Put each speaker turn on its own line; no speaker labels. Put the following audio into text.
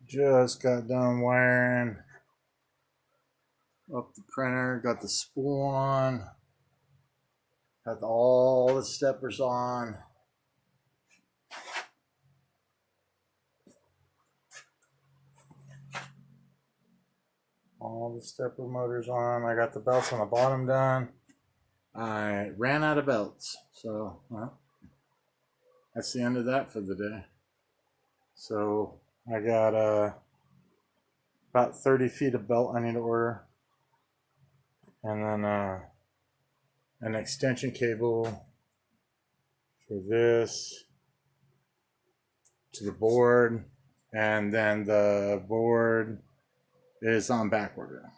Just got done wiring up the printer, got the spool on, got all the steppers on. All the stepper motors on. I got the belts on the bottom done. I ran out of belts, so well, that's the end of that for the day. So I got about 30 feet of belt I need to order, and then an extension cable for this to the board, and then the board is on back order.